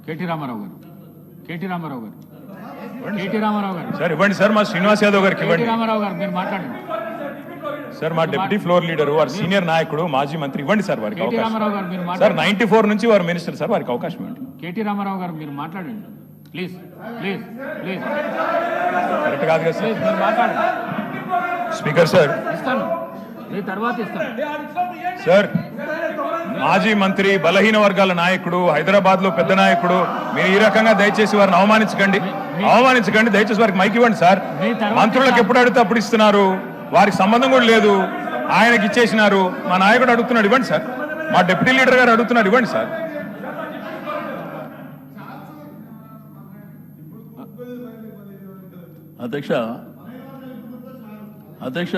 KT Ramarao గారు sir ఇవ్వండి sir, మా శ్రీనివాస్ యాదవ్ గారికి కేటీ ఇవ్వండి. రామారావు గారు మీరు మాట్లాడండి. సార్ మా డిప్యూటీ ఫ్లోర్ లీడర్, వారు సీనియర్ నాయకుడు, మాజీ మంత్రి, ఇవ్వండి సార్ వారికి కేటీ అవకాశం. రామారావు గారు మీరు సార్ మాట్లాడండి. 94 నుంచి వారు మినిస్టర్ సార్, వారికి అవకాశం ఇవ్వండి. కేటీ రామారావు గారు మీరు మాట్లాడండి ప్లీజ్. కరెక్ట్ కాదు కదా సార్. మీరు మాట్లాడండి. స్పీకర్ సార్, ఇస్తాను మీ తర్వాత ఇస్తాను. సార్ మాజీ మంత్రి, బలహీన వర్గాల నాయకుడు, హైదరాబాద్ లో పెద్ద నాయకుడు, మీరు ఈ రకంగా దయచేసి వారిని అవమానించకండి. దయచేసి వారికి మైక్ ఇవ్వండి సార్. మంత్రులకు ఎప్పుడు అడిగితే అప్పుడు ఇస్తున్నారు, వారికి సంబంధం కూడా లేదు, ఆయనకి ఇచ్చేసినారు. మా నాయకుడు అడుగుతున్నాడు, ఇవ్వండి సార్. మా డిప్యూటీ లీడర్ గారు అడుగుతున్నారు, ఇవ్వండి సార్. అధ్యక్ష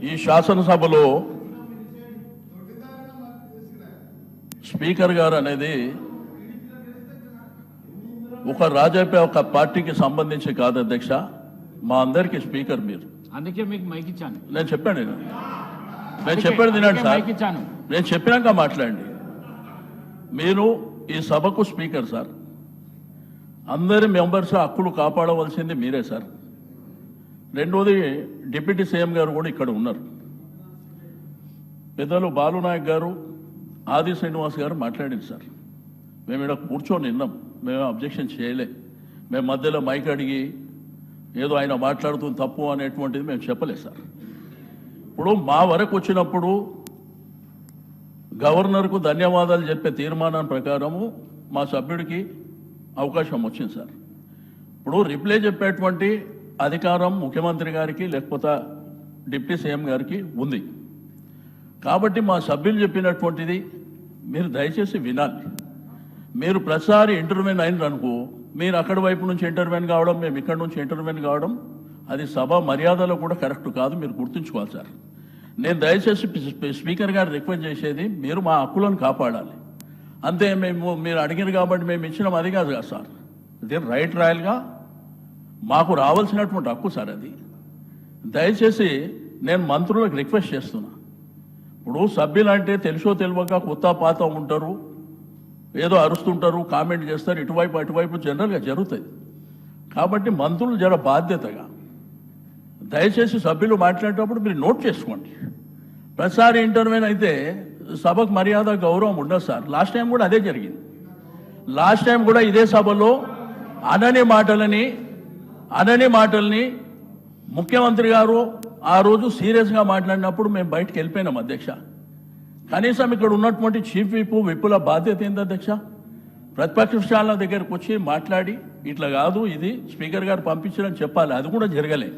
ఈ శాసనసభలో స్పీకర్ గారు అనేది ఒక పార్టీకి సంబంధించి కాదు అధ్యక్ష, మా అందరికి స్పీకర్ మీరు. అందుకే మీకు మైక్ ఇచ్చాను. నేను చెప్పాను తినండి సార్. నేను చెప్పినాక మాట్లాడండి. మీరు ఈ సభకు స్పీకర్ సార్. అందరి మెంబర్స్ హక్కులు కాపాడవలసింది మీరే సార్. రెండోది, డిప్యూటీ సీఎం గారు కూడా ఇక్కడ ఉన్నారు. పెద్దలు బాలునాయక్ గారు, ఆది శ్రీనివాస్ గారు మాట్లాడింది సార్. మేము ఇక్కడ కూర్చొని విన్నాం, మేము అబ్జెక్షన్ చేయలే. మేము మధ్యలో మైక్ అడిగి ఏదో ఆయన మాట్లాడుతుంది తప్పు అనేటువంటిది మేము చెప్పలేదు సార్. ఇప్పుడు మా వరకు వచ్చినప్పుడు గవర్నర్కు ధన్యవాదాలు చెప్పే తీర్మానం ప్రకారము మా సభ్యుడికి అవకాశం వచ్చింది సార్. ఇప్పుడు రిప్లై చెప్పేటువంటి అధికారం ముఖ్యమంత్రి గారికి లేకపోతే డిప్యూటీ సీఎం గారికి ఉంది. కాబట్టి మా సభ్యులు చెప్పినటువంటిది మీరు దయచేసి వినాలి. మీరు ప్రతిసారి ఇంటర్వ్యూన్ అయినరనుకో, మీరు అక్కడి వైపు నుంచి ఇంటర్వ్యూన్ కావడం, మేము ఇక్కడి నుంచి ఇంటర్వ్యూన్ కావడం, అది సభ మర్యాదలో కూడా కరెక్ట్ కాదు. మీరు గుర్తుంచుకోవాలి సార్. నేను దయచేసి స్పీకర్ గారు రిక్వెస్ట్ చేసేది, మీరు మా హక్కులను కాపాడాలి అంతే. మీరు అడిగారు కాబట్టి మేము ఇచ్చినాం, అది కాదు కదా సార్. ఇది రైట్ రాయల్గా మాకు రావాల్సినటువంటి హక్కు సార్ అది. దయచేసి నేను మంత్రులకు రిక్వెస్ట్ చేస్తున్నా. ఇప్పుడు సభ్యులు అంటే తెలుసో తెలియక కొత్త పాత ఉంటారు, ఏదో అరుస్తుంటారు, కామెంట్ చేస్తారు, ఇటువైపు అటువైపు జనరల్గా జరుగుతుంది. కాబట్టి మంత్రులు జర బాధ్యతగా దయచేసి సభ్యులు మాట్లాడేటప్పుడు మీరు నోట్ చేసుకోండి. ప్రతిసారి ఇంటర్వ్యూన్ అయితే సభకు మర్యాద గౌరవం ఉండదు సార్. లాస్ట్ టైం కూడా అదే జరిగింది. లాస్ట్ టైం కూడా ఇదే సభలో అనని మాటల్ని ముఖ్యమంత్రి గారు ఆ రోజు సీరియస్గా మాట్లాడినప్పుడు మేము బయటకు వెళ్ళిపోయినాం అధ్యక్ష. కనీసం ఇక్కడ ఉన్నటువంటి చీఫ్ విప్పుల బాధ్యత ఏంది అధ్యక్ష? ప్రతిపక్షాల దగ్గరకు వచ్చి మాట్లాడి ఇట్లా కాదు, ఇది స్పీకర్ గారు పంపించారని చెప్పాలి. అది కూడా జరగలే.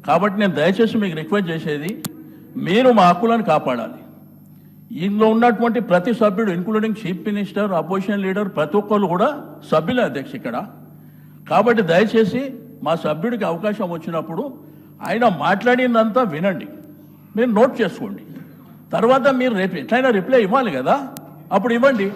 కాబట్టి నేను దయచేసి మీకు రిక్వెస్ట్ చేసేది, మీరు మా హక్కులను కాపాడాలి. ఇందులో ఉన్నటువంటి ప్రతి సభ్యుడు including chief minister, opposition leader, ప్రతి ఒక్కరు కూడా సభ్యులే అధ్యక్ష ఇక్కడ. కాబట్టి దయచేసి మా సభ్యుడికి అవకాశం వచ్చినప్పుడు ఆయన మాట్లాడిందంతా వినండి, మీరు నోట్ చేసుకోండి. తర్వాత మీరు రేపు ఎట్లయినా రిప్లై ఇవ్వాలి కదా, అప్పుడు ఇవ్వండి.